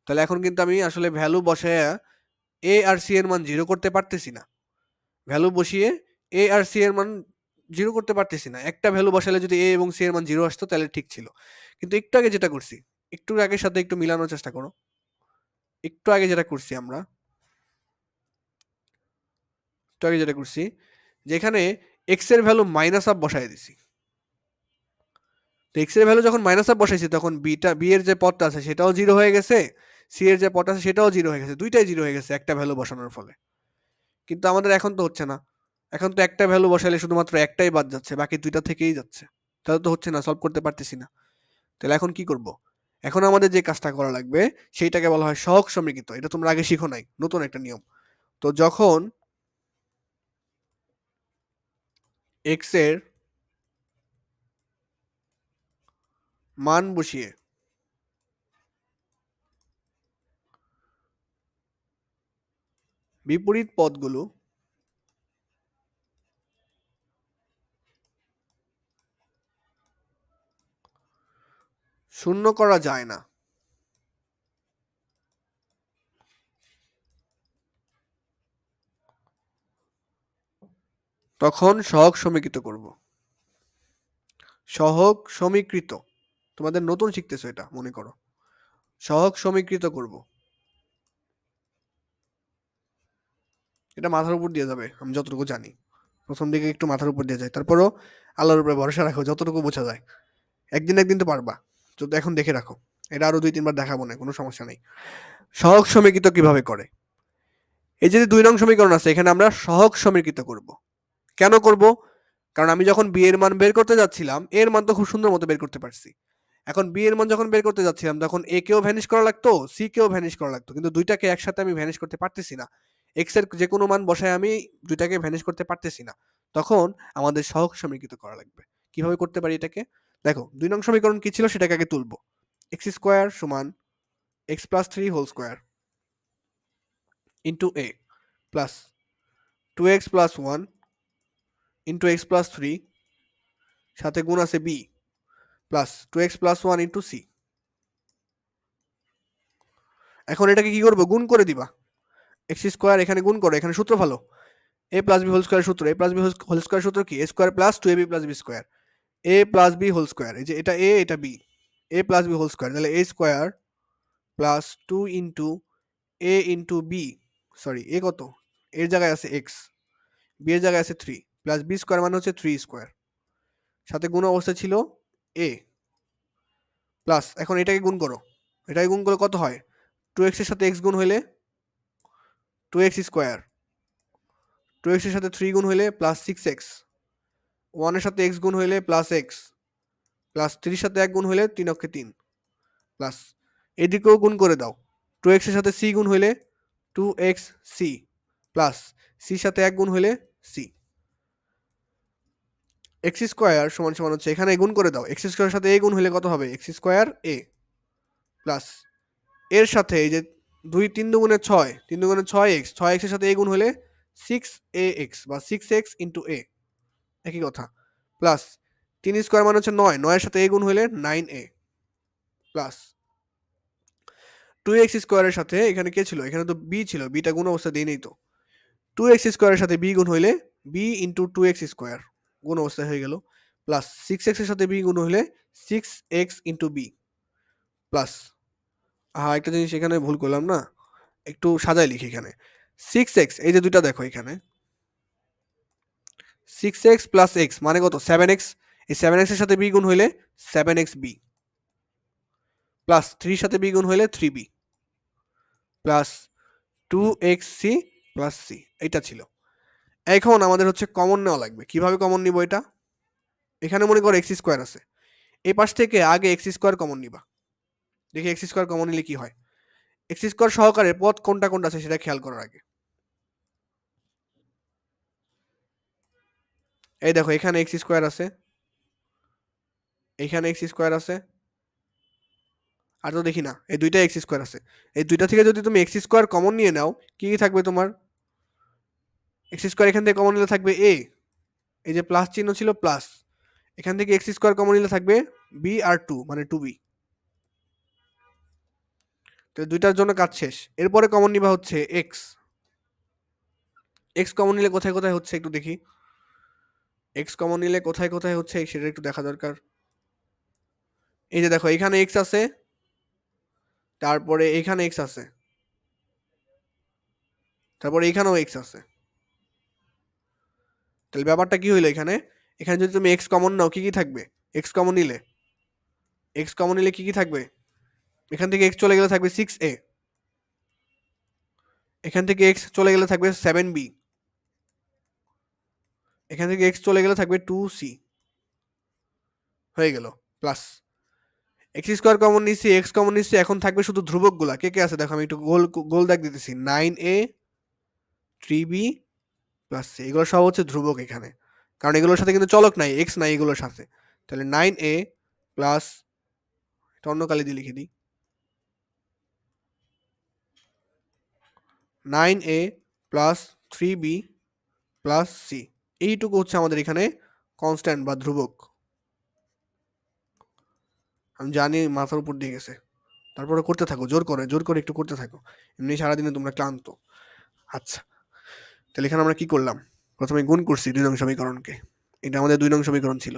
তাহলে এখন কিন্তু আমি আসলে ভ্যালু বসায়া এ আর সি এর মান 0 করতে পারতেছি না। ভ্যালু বসিয়ে এ আর সি এর মান 0 করতে পারতেছি না। একটা ভ্যালু বসালে যদি এ এবং সি এর মান 0 আসতো তাহলে ঠিক ছিল। কিন্তু একটু আগে যেটা করছি, একটু আগের সাথে একটু মিলানোর চেষ্টা করো। একটু আগে যেটা করছি আমরা, একটু আগে যেটা করছি যে এখানে এক্স এর ভ্যালু -1/2 বসায় দিছি। তো এক্স এর ভ্যালু যখন -1/2 বসাইছি তখন বি এর যে পদটা আছে সেটাও 0 হয়ে গেছে, সি এর যে পদ আছে সেটাও 0 হয়ে গেছে। দুইটাই 0 হয়ে গেছে একটা ভ্যালু বসানোর ফলে। কিন্তু আমাদের এখন তো হচ্ছে না। এখন তো একটা ভ্যালু বসাইলে শুধুমাত্র একটাই বাদ যাচ্ছে, বাকি দুইটা থেকেই যাচ্ছে। তাহলে তো হচ্ছে না, সলভ করতে পারতেছি না। তাহলে এখন কি করব? এখন আমাদের যে কাজটা করা লাগবে সেইটাকে বলা হয় সহগ সমীকৃত। এটা তোমরা আগে শিখো নাই, নতুন একটা নিয়ম। তো যখন x এর মান বসিয়ে বিপরীত পদগুলো শূন্য করা যায় না, তখন সহগ সমীকৃত করব। সহগ সমীকৃত, তোমাদের নতুন শিখতেছো এটা, মনে করো। সহগ সমীকৃত করব। এটা মাথার উপর দিয়ে যাবে আমি যতটুকু জানি। প্রথম দিকে একটু মাথার উপর দিয়ে যায়, তারপরও আল্লাহর উপরে ভরসা রাখো, যতটুকু বোঝা যায়। একদিন একদিন তো পারবা, যদি এখন দেখে রাখো। এটা আরো 2-3 বার দেখাবো না, কোনো সমস্যা নেই। সহগ সমীকৃত কিভাবে করে? এই যে 2 নং সমীকরণ আছে এখানে আমরা সহগ সমীকৃত করব। কেন করব? কারণ আমি যখন বি এর মান বের করতে যাচ্ছিলাম এর মান তো খুব সুন্দর মতো বের করতে পারছি। এখন বি এর মান যখন বের করতে যাচ্ছিলাম তখন এ কেও ভ্যানিশ করা লাগতো, সি কেও ভ্যানিশ করা লাগতো, কিন্তু দুইটাকে একসাথে আমি ভ্যানিশ করতে পারতেছি না। এক্স এর যে কোনো মান বসায় আমি দুইটাকে ভ্যানিশ করতে পারতেছি না। তখন আমাদের সহগ সমীকৃত করা লাগবে। কিভাবে করতে পারি এটাকে? দেখো 2 নং সমীকরণ কি ছিল সেটাকে আগে তুলবো। এক্স স্কোয়ার সমান x plus 3 whole square into A plus 2x plus 1 into x plus 3 সাথে গুণ আছে B plus 2x plus 1 into C. এখন এটাকে কি করবো? গুণ করে দিবা। এক্স স্কোয়ার এখানে গুণ করো, এখানে সূত্র ভালো, A plus B whole square সূত্র, A plus B whole square সূত্র কি? A square plus 2ab plus B square, A plus B whole square, এই যে এটা এ এটা B, A plus B whole square, তাহলে A square plus 2 into A into B, sorry A কত, এর জায়গায় আছে এক্স, বি এর জায়গায় আছে 3 প্লাস বি স্কোয়ার মানে হচ্ছে 3 স্কোয়ার, সাথে গুণ অবস্থা ছিল এ প্লাস, এখন এটাকে গুণ করো, এটাকে গুণ করলে কত হয়? 2x এর সাথে x গুণ হইলে 2x স্কোয়ার, 2x এর সাথে 3 গুণ হইলে প্লাস 6x, 1 এর সাথে x গুণ হইলে প্লাস x, প্লাস 3 এর সাথে 1 গুণ হইলে 3 অক্ষে 3, প্লাস এদিকেও গুণ করে দাও, 2x এর সাথে c গুণ হইলে 2x c, প্লাস c এর সাথে 1 গুণ হইলে c। x স্কোয়ার সমান সমান হচ্ছে এখানে গুণ করে দাও, x স্কোয়ারের সাথে a গুণ হইলে কত হবে? x স্কোয়ার a প্লাস এর সাথে এই যে 2 3 দুগুণে 6, 3 দুগুণে 6x, 6x এর সাথে a গুণ হলে 6ax বা 6x ইন্টু a, একই কথা, প্লাস 3 স্কোয়ার মানে হচ্ছে 9, 9 এর সাথে a গুণ হলে 9a প্লাস 2x স্কোয়ারের সাথে এখানে কে ছিল? এখানে তো b ছিল, bটা গুণ অবস্থা দিই নেই তো, 2x স্কোয়ারের সাথে b গুণ হইলে b ইন্টু 2x স্কোয়ার গুণ অবস্থায় হয়ে গেল, প্লাস 6x এর সাথে b গুণ হইলে 6x ইন্টু b প্লাস, একটা জিনিস এখানে ভুল করলাম না, একটু সাজাই লিখি এখানে, 6x এই যে দুইটা দেখো এখানে 6x প্লাস x মানে কত? 7x, এই 7x এর সাথে b গুণ হইলে 7xb প্লাস 3 সাথে b গুণ হইলে 3b plus 2xc plus c, এইটা ছিল। এখন আমাদের হচ্ছে কমন নেওয়া লাগবে। কিভাবে কমন নিব এটা? এখানে মনে করো এক্স স্কোয়ার আছে, এই পাশ থেকে আগে এক্স স্কোয়ার কমন নিবা, দেখি এক্স স্কোয়ার কমন নিলে কি হয়। এক্স স্কোয়ার সহকারে পদ কোনটা কোনটা আছে সেটা খেয়াল করার আগে, এই দেখো এখানে এক্স স্কোয়ার আছে, এখানে এক্স স্কোয়ার আছে, আর তো দেখি না, এই দুইটা এক্স স্কোয়ার আছে। এই দুইটা থেকে যদি তুমি এক্স স্কোয়ার কমন নিয়ে নাও কি কি থাকবে তোমার? এক্স স্কোয়ার এখান থেকে কমন নিলে থাকবে এ, এই যে প্লাস চিহ্ন ছিল প্লাস, এখান থেকে এক্স স্কোয়ার কমন নিলে থাকবে বি আর 2 মানে 2b। তো দুইটার জন্য কাজ শেষ। এরপরে কমন নিবা হচ্ছে এক্স, এক্স কমন নিলে কোথায় কোথায় হচ্ছে একটু দেখি, এক্স কমন নিলে কোথায় কোথায় হচ্ছে সেটা একটু দেখা দরকার। এই যে দেখো এখানে এক্স আছে, তারপরে এখানে এক্স আছে, তারপরে এখানেও এক্স আছে, তাহলে ব্যাপারটা কি হইলো এখানে? এখানে যদি তুমি এক্স কমন নাও কি কি থাকবে? এক্স কমন নিলে, এক্স কমন নিলে কি কি থাকবে? এখান থেকে এক্স চলে গেলে থাকবে 6a, এখান থেকে এক্স চলে গেলে থাকবে 7b, এখান থেকে এক্স চলে গেলে থাকবে 2c, হয়ে গেল প্লাস এক্স স্কোয়ার কমন নিচ্ছি, এক্স কমন নিচ্ছি, এখন থাকবে শুধু ধ্রুবকগুলা। কে কে আছে দেখো, আমি একটু গোল গোল দাগ দিতেছি, 9a 3b প্লাস c, এগুলো সব হচ্ছে ধ্রুবক এখানে, কারণ এগুলোর সাথে কিন্তু চলক নাই, এক্স নাই এগুলোর সাথে। তাহলে 9a প্লাস, এটা অন্য কালি দিয়ে লিখে দিই, 9a plus 3b plus c, এইটুকু হচ্ছে আমাদের এখানে কনস্ট্যান্ট বা ধ্রুবক। আমি জানি মাথার উপর দিয়ে গেছে, তারপরে করতে থাকো, জোর করে একটু করতে থাকো, এমনি সারাদিনে তোমরা ক্লান্ত। আচ্ছা, তাহলে এখানে আমরা কি করলাম? প্রথমে গুণ করছি 2 নং সমীকরণকে, এটা আমাদের 2 নং সমীকরণ ছিল।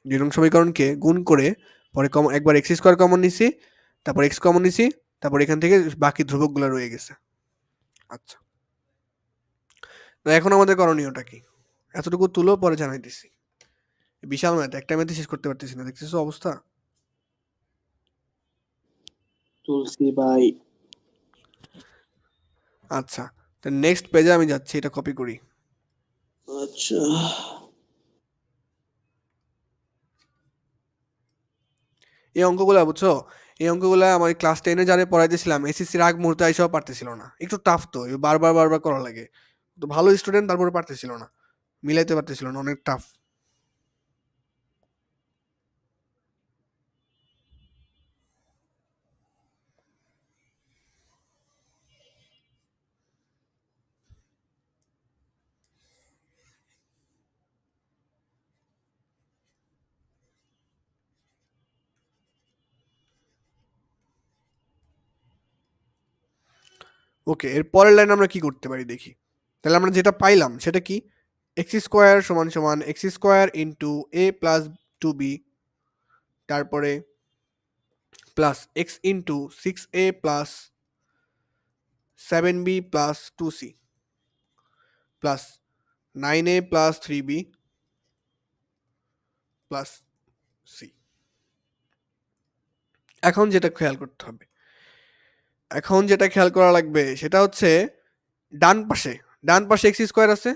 2 নং সমীকরণকে গুণ করে পরে একবার এক্স স্কোয়ার কমন নিছি, তারপর এক্স কমন নিছি, তারপর এখান থেকে বাকি ধ্রুবকগুলো রয়ে গেছে। আচ্ছা, তো এখন আমাদের করণীয়টা কি? এতটুকু তুলো, পরে জানাই দিছি। বিশাল ম্যাথ, একটা ম্যাথে শেষ করতে পারতেছি না, দেখতেছো অবস্থা। তুলসী ভাই আচ্ছা, তো নেক্সট পেজে আমি যাচ্ছি, এটা কপি করি। আচ্ছা এই অঙ্কগুলা বুঝছো, এই অঙ্কগুলা আমার ক্লাস 10-এ যারা পড়াইতেছিলাম এসএসসির আগ মুহূর্তে আইসাও পারতেছিল না, একটু টাফ তো, বারবার বারবার করা লাগে। তো ভালো স্টুডেন্ট তারপরে পারতেছিল না, মিলাইতে পারতেছিল না, অনেক টাফ। ওকে, এর পরের লাইন আমরা কি করতে পারি দেখি। তাহলে আমরা যেটা পাইলাম সেটা কি, এক্স স্কোয়ার সমান সমান x square into A plus 2b, তারপরে plus x into 6a plus 7b plus 2c plus 9a plus 3b plus c। এখন যেটা খেয়াল করতে হবে, এখন যেটা খেয়াল করা লাগবে সেটা হচ্ছে ডান পাশে, ডান পাশে এক্স স্কোয়ার আছে,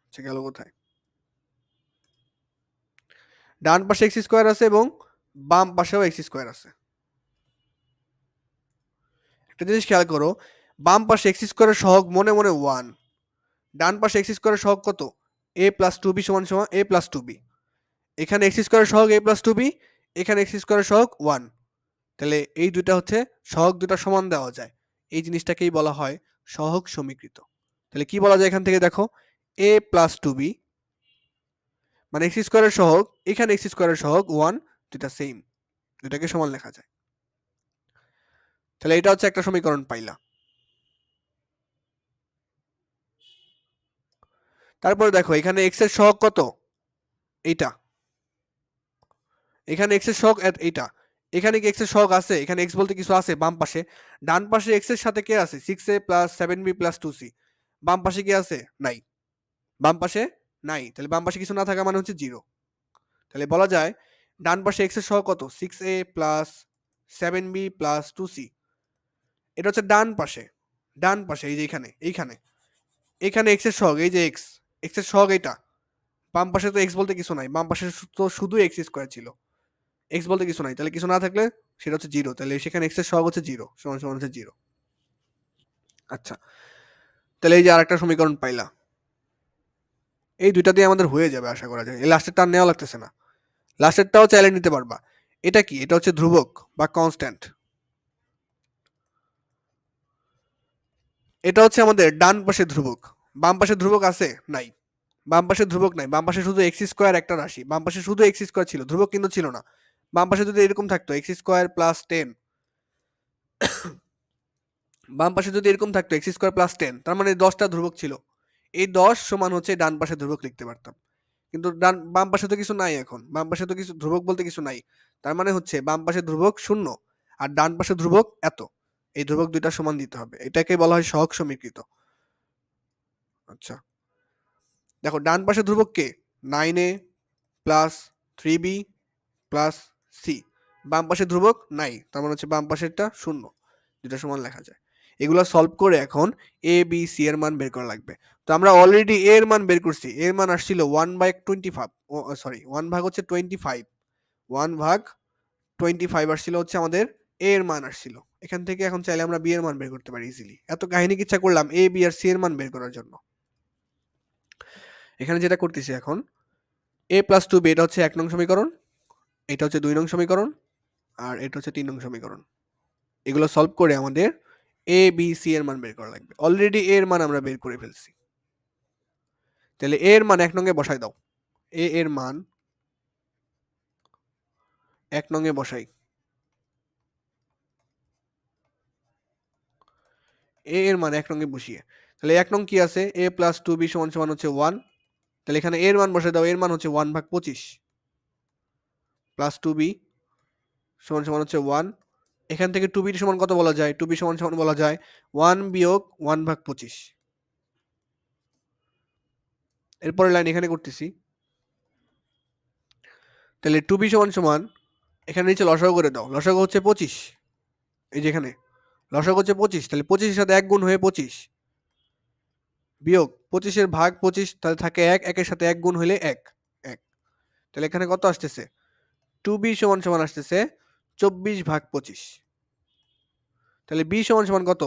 আচ্ছা গেল কোথায়, ডান পাশে এক্স স্কোয়ার আছে এবং বাম পাশেও এক্স স্কোয়ার আছে। একটা জিনিস খেয়াল করো, বাম পাশে এক্স স্কোয়ারের সহগ মনে মনে 1, ডান পাশে এক্স স্কোয়ারের সহগ কত, a প্লাস 2b সমান সমান a প্লাস 2b। এখানে এক্স স্কোয়ারের সহগ a প্লাস 2b, এখানে এক্স স্কোয়ারের সহগ 1। তাহলে এই দুইটা হচ্ছে সহগ, দুটা সমান দেওয়া যায়, এই জিনিসটাকেই বলা হয় সহগ সমীকৃত। তাহলে কি বলা যায় এখান থেকে দেখো, a প্লাস 2b মানে এক্স স্কোয়ারের সহগ, এখানে এক্স স্কোয়ারের সহগ 1, দুটা সেম, দুটাকে সমান লেখা যায়। তাহলে এটা হচ্ছে একটা সমীকরণ পাইলা। তারপরে দেখো এখানে এক্স এর সহগ কত, এইটা, এখানে এক্স এর সহগ এইটা, এখানে কি এক্স এর সহগ আছে, এখানে এক্স বলতে কিছু আছে বাম পাশে, ডান পাশে এক্স এর সাথে কে আছে 6a plus 7b plus 2c, বাম পাশে কি আছে, নাই, বাম পাশে নাই, তাহলে বাম পাশে কিছু না থাকা মানে হচ্ছে 0। তাহলে বলা যায় ডান পাশে এক্স এর সহগ কত, 6a plus 7b plus 2c, এটা হচ্ছে ডান পাশে, ডান পাশে এই যে এইখানে, এইখানে, এখানে এক্স এর সহগ, এই যে এক্স, এক্স এর সহগ এটা, বাম পাশে তো এক্স বলতে কিছু নাই, বাম পাশে তো শুধু এক্স স্কোয়ার ছিল, এক্স বলতে কিছু নাই, তাহলে কিছু না থাকলে সেটা হচ্ছে 0, তাহলে সেখানে এক্স এর সহগ হচ্ছে 0 সমান সমান হচ্ছে 0। আচ্ছা, তাহলে এই যে আরেকটা সমীকরণ পাইলা, এই দুইটা দিয়ে আমাদের হয়ে যাবে আশা করা যায়, এই লাস্টেরটা আর নেওয়া লাগতেছে না, লাস্টেরটাও চাইলে নিতে পারবা। এটা কি, এটা হচ্ছে ধ্রুবক বা কনস্ট্যান্ট, এটা হচ্ছে আমাদের ডান পাশে ধ্রুবক, বাম পাশে ধ্রুবক আছে নাই, বাম পাশে ধ্রুবক নাই, বাম পাশে শুধু এক্স স্কোয়ার একটা রাশি, বাম পাশে শুধু এক্স স্কোয়ার ছিল, ধ্রুবক কিন্তু ছিল না। বাম পাশে যদি এরকম থাকতো এক্স স্কোয়ার প্লাস 10, বাম পাশে যদি এরকম থাকতো এক্স স্কোয়ার প্লাস 10, তার মানে 10টা ধ্রুবক ছিল, এই 10 সমান হচ্ছে ডান পাশে ধ্রুবক লিখতে পারতাম। কিন্তু বাম পাশে তো কিছু নাই, এখন বাম পাশে তো কিছু ধ্রুবক বলতে কিছু নাই, তার মানে হচ্ছে বাম পাশে ধ্রুবক 0 আর ডান পাশে ধ্রুবক এত, এই ধ্রুবক দুইটা সমান দিতে হবে, এটাকে বলা হয় সহগ সমীকৃত। আচ্ছা, দেখো ডান পাশে ধ্রুবক কে, 9a plus 3b plus c, বাম পাশে ধ্রুবক নাই, তার মানে হচ্ছে বাম পাশেরটা 0, দুটা সমান লেখা যায়। এগুলো সলভ করে এখন এ বি সি এর মান বের করা লাগবে। তো আমরা অলরেডি এর মান বের করছি, এর মান আসছিল 1/25, সরি 1 ভাগ হচ্ছে 25, 1 ভাগ 25 আসছিল হচ্ছে আমাদের এর মান আসছিল। এখান থেকে এখন চাইলে আমরা বি এর মান বের করতে পারি ইজিলি, এত কাহিনী কিচ্ছা করলাম এ বি আর সি এর মান বের করার জন্য। এখানে যেটা করতেছি এখন, a প্লাস 2b এটা হচ্ছে 1 নং সমীকরণ, এটা হচ্ছে 2 নং সমীকরণ, আর এটা হচ্ছে 3 নং সমীকরণ। এগুলো সলভ করে আমাদের এ বি সি এর মান বের করা লাগবে। অলরেডি এর মান আমরা বের করে ফেলছি, তাহলে এর মান 1 নং এ বসাই দাও, এর মান 1 নং এ বসাই, এর মান 1 নং এ বসিয়ে, তাহলে 1 নং কি আছে, a প্লাস 2b সমান সমান হচ্ছে 1, তাহলে এখানে এর মান বসাই দাও, এর মান হচ্ছে 1 ভাগ 25 প্লাস 2b সমান সমান হচ্ছে 1, এখান থেকে 2b সমান কত বলা যায়, 2b সমান সমান বলা যায় 1 বিয়োগ 1 ভাগ 25। এরপরের লাইন এখানে করতেছি, তাহলে 2b সমান সমান, এখানে নিচে লসাগু করে দাও, লসাগু হচ্ছে 25, এই যে এখানে লসাগু হচ্ছে 25, তাহলে 25 এর সাথে 1 গুণ হয়ে 25, বিয়োগ 25 ভাগ 25, তাহলে থাকে 1, 1 এর সাথে 1 গুণ হইলে 1, 1। তাহলে এখানে কত আসতেছে? 2b সমান আসতেছে 24 ভাগ 25। তাহলে b সমান কত?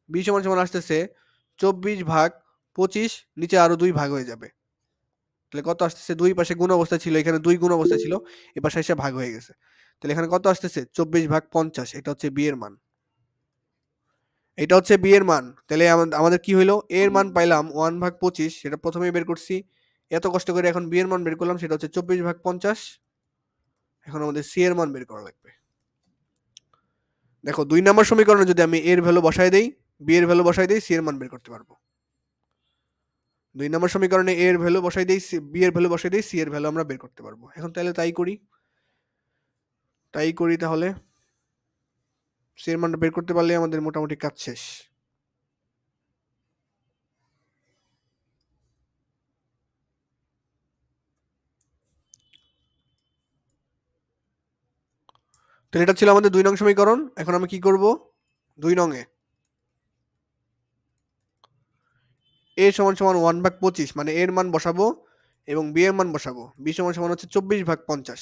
b সমান আসতেছে 24 ভাগ 25, নিচে আরো 2 ভাগ হয়ে যাবে। তাহলে কত আসতেছে? 2 পাশে গুণ অবস্থায় ছিল, এখানে 2 গুণ অবস্থায় ছিল, এ পাশে এসে ভাগ হয়ে গেছে। তাহলে এখানে কত আসতেছে? 24 ভাগ 50। এটা হচ্ছে b এর মান। এটা হচ্ছে b এর মান। তাহলে আমাদের কি হইলো? a এর মান পাইলাম 1 ভাগ 25, সেটা প্রথমেই বের করছি। এত কষ্ট করে এখন b এর মান বের করলাম, সেটা হচ্ছে 24 ভাগ 50। এখন আমাদের c এর মান বের করা লাগবে। দেখো 2 নম্বর সমীকরণে যদি আমি a এর ভ্যালু বসাই দেই, b এর ভ্যালু বসাই দেই, c এর মান বের করতে পারবো। 2 নম্বর সমীকরণে a এর ভ্যালু বসাই দেই, b এর ভ্যালু বসাই দেই, c এর ভ্যালু আমরা বের করতে পারবো। এখন তাহলে তাই করি তাহলে c এর মানটা বের করতে পারলে আমাদের মোটামুটি কাজ শেষ। তাহলে এটা ছিল আমাদের 2 নং সমীকরণ। এখন আমি কি করব? 2 নং এ a সমান 1 ভাগ 25, মানে a এর মান বসাবো এবং b এর মান বসাবো। b সমান হচ্ছে 24 ভাগ 50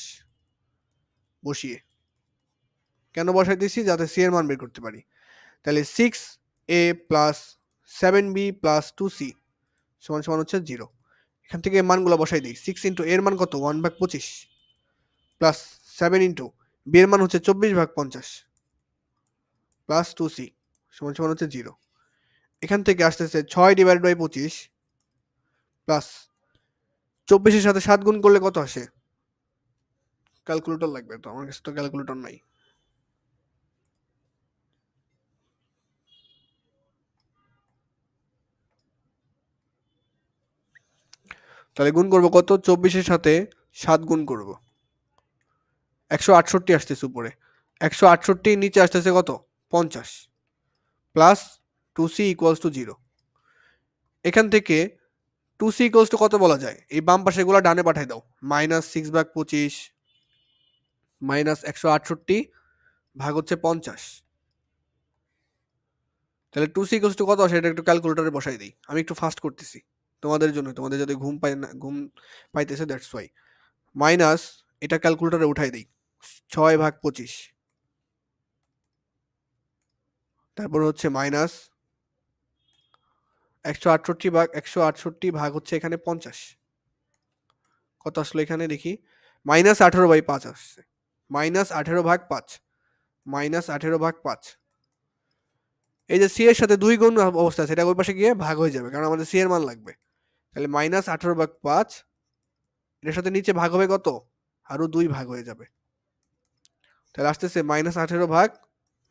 বসিয়ে। কেন বসাইতেছি? যাতে c এর মান বের করতে পারি। তাহলে 6a plus 7b plus 2c সমান হচ্ছে 0। এখান থেকে মানগুলো বসাই দিই। 6 ইন্টু এর মান কত? 1 ভাগ 25 প্লাস 7 ইন্টু b এর মান হচ্ছে 24 ভাগ 50 প্লাস 2c সমান হচ্ছে 0। এখান থেকে আসতেছে 6 ডিভাইড বাই 25 প্লাস 24 এর সাথে 7 গুণ করলে কত আসে? ক্যালকুলেটর লাগবে, তো আমার কাছে তো ক্যালকুলেটর নাই। তাহলে গুণ করব কত? 24 এর সাথে 7 গুণ করব, 168 আসতেছে উপরে। 168 নিচে আসতেছে কত? 50 প্লাস 2c ইকুয়ালস টু 0। এখান থেকে 2c ইকুয়ালস টু কত বলা যায়? এই বাম পাশে গুলো ডানে পাঠাই দাও। -6 ভাগ 25 মাইনাস 168 ভাগ হচ্ছে 50। তাহলে 2c ইকুয়ালস টু কত আসে? এটা একটু ক্যালকুলেটরে বসাই দিই। আমি একটু ফাস্ট করতেছি তোমাদের জন্য, তোমাদের যাতে ঘুম পাইতেছে, দ্যাটস ওয়াই। মাইনাস, এটা ক্যালকুলেটরে উঠাই দিই, 6 ভাগ 25, তারপর হচ্ছে মাইনাস 168 ভাগ হচ্ছে এখানে 50। কত আসলো এখানে দেখি? -18/5 আসছে। -18 ভাগ 5, -18 ভাগ 5। এই যে সি এর সাথে 2 গুণ অবস্থা আছে, এটা ওই পাশে গিয়ে ভাগ হয়ে যাবে, কারণ আমাদের সি এর মান লাগবে। তাহলে -18 ভাগ 5, এর সাথে নিচে ভাগ হবে কত? আরো 2 ভাগ হয়ে যাবে। তাহলে আসতেছে -18 ভাগ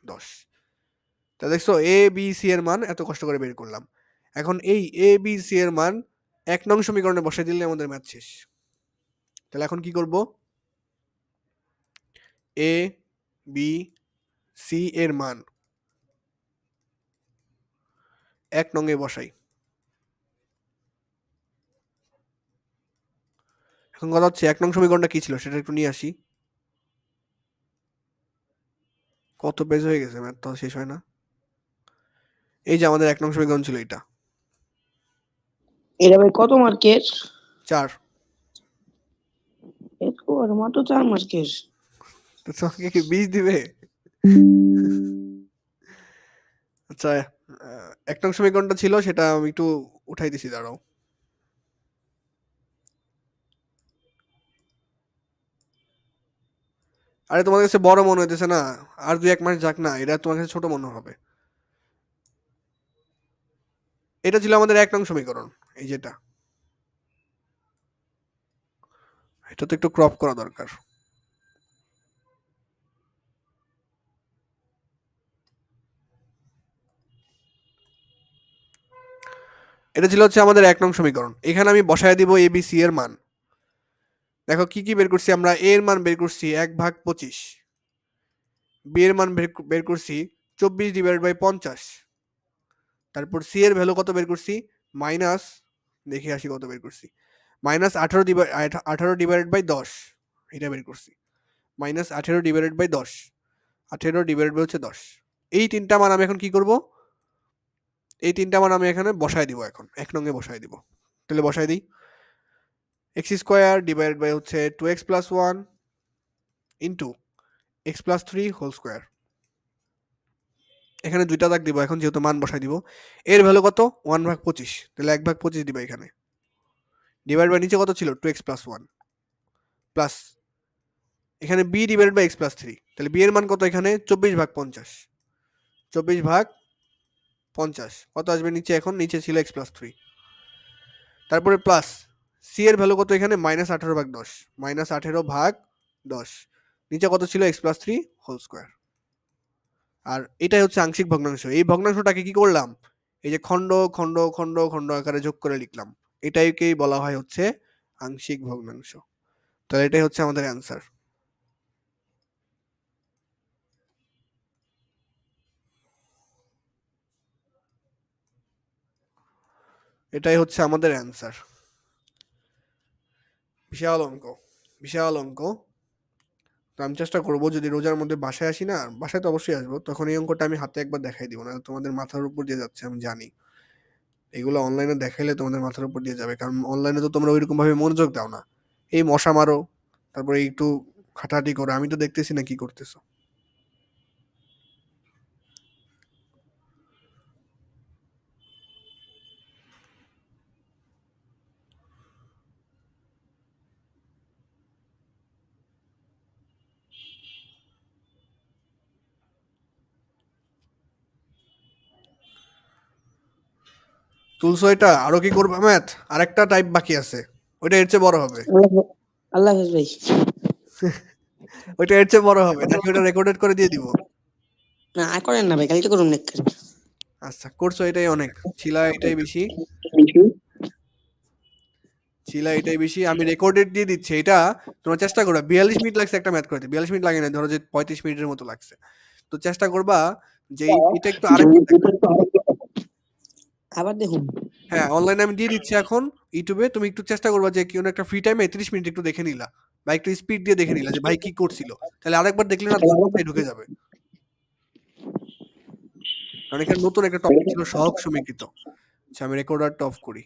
10। তাহলে দেখছো এ বি সি এর মান এত কষ্ট করে বের করলাম। এখন এই এ বি সি এর মান 1 নং সমীকরণে বসাই দিলে আমাদের ম্যাথ শেষ। তাহলে এখন কি করব? এ বি সি এর মান 1 নং এ বসাই। এখন কথা হচ্ছে 1 নং সমীকরণটা কি ছিল সেটা একটু নিয়ে আসি। কত পেজ হয়ে গেছে, ম্যাথ তো শেষ হয় না। এই যে আমাদের 1 নং সমীকরণ ছিল এটা। এটা ভাই কত মার্কের? 4। এরপর মাত্র 4 মার্কের। তো তোমাকে কি 20 দিবে? আচ্ছা, 1 নং সমীকরণটা ছিল সেটা আমি একটু উঠাই দিছি, দাঁড়াও। আরে তোমার কাছে বড় মনে হইতেছে না? আর 2-1 মাস যাক না, এটা তোমার কাছে ছোট মনে হবে। এটা ছিল আমাদের 1 নং সমীকরণ, এই যেটা। এটা তো একটু ক্রপ করা দরকার। এটা ছিল হচ্ছে আমাদের 1 নং সমীকরণ। এখানে আমি বসায় দিব এ বি সি এর মান। দেখো কি কি বের করছি আমরা? এ এর মান বের করছি 1 ভাগ 25, বি এর মান বের করছি 24 ডিভাইড বাই 50, তারপর সি এর ভ্যালু কত বের করছি? মাইনাস, দেখে আসি কত বের করছি, -18 ডিভাইডেড বাই 10, এটা বের করছি। -18 ডিভাইডেড বাই 10, 18 ডিভাইডেড বাই হচ্ছে 10। এই তিনটা মান আমি এখন কি করব? এই তিনটা মান আমি এখানে বসায় দিব, এখন 1 নং এ বসায় দিব। তাহলে বসায় দিই, এক্স স্কোয়ার ডিভাইডেড বাই হচ্ছে 2x plus 1 into x plus 3 whole square. এখানে দুইটা দাগ দিব এখন, যেহেতু মান বসাই দিব। এর ভ্যালু কত? 1/25, তাহলে 1/25 দিবা এখানে। ডিভাইড বাই নিচে কত ছিল? 2x প্লাস 1 প্লাস এখানে b divided by x plus 3, তাহলে b এর মান কত এখানে? 24/50, 24/50 কত আসবে নিচে? এখন নিচে ছিল x প্লাস 3, তারপরে প্লাস c এর ভ্যালু কত এখানে? -18/10, -18/10 নিচে কত ছিল? x plus 3 whole square. আর এটাই হচ্ছে আংশিক ভগ্নাংশ। এই ভগ্নাংশটাকে কি করলাম? এই যে খণ্ড খণ্ড খণ্ড খণ্ড আকারে যোগ করে লিখলাম, এটাইকেই বলা হয় হচ্ছে আংশিক ভগ্নাংশ। তাহলে এটাই হচ্ছে আমাদের অ্যান্সার। এটাই হচ্ছে আমাদের অ্যান্সার। বিশাল অঙ্ক, বিশাল অঙ্ক। তো আমি চেষ্টা করবো যদি রোজার মধ্যে বাসায় আসি, না বাসায় তো অবশ্যই আসবো, তখন এই অঙ্কটা আমি হাতে একবার দেখাই দিব, না তোমাদের মাথার উপর দিয়ে যাচ্ছে আমি জানি। এগুলো অনলাইনে দেখাইলে তোমাদের মাথার উপর দিয়ে যাবে, কারণ অনলাইনে তো তোমরা ওইরকম ভাবে মনোযোগ দাও না। এই মশা মারো, তারপরে একটু হাঁটাহাঁটি করো, আমি তো দেখতেছি না কি করতেছো। তুলসো এটা? আরো কি করবে ম্যাথ? আরেকটা টাইপ বাকি আছে, ওইটা এর চেয়ে বড় হবে। আল্লাহ হাফেজ ভাই। ওইটা এর চেয়ে বড় হবে, নাকি ওটা রেকর্ডেড করে দিয়ে দিব? না আর করেন না ভাই, কালকে করুন নেক। আচ্ছা করছো, এটাই অনেক। ছিলা এটাই বেশি, ছিলা এটাই বেশি। আমি রেকর্ডেড দিয়ে দিচ্ছি এটা, তোমরা চেষ্টা করবা। 42 মিনিট লাগছে একটা ম্যাথ করতে, 42 মিনিট লাগে না, ধরো যে 35 মিনিটের মতো লাগছে। তো চেষ্টা করবা যে এটা একটু আরেকটু দেখো। আবার দেখুন। হ্যাঁ অনলাইনে আমি দিয়ে দিচ্ছি এখন ইউটিউবে, তুমি একটু চেষ্টা করবা যে কোনো একটা ফ্রি টাইমে 30 মিনিট একটু দেখে নিলা, বা একটু স্পিড দিয়ে দেখে নিলা যে ভাই কি করছিল, তাহলে আরেকবার দেখলে না তোমার মাথায় ঢুকে যাবে। কারণ এখানে নতুন একটা টপিক ছিল সহগ সমীকৃত। আচ্ছা আমি রেকর্ডারটা অফ করি।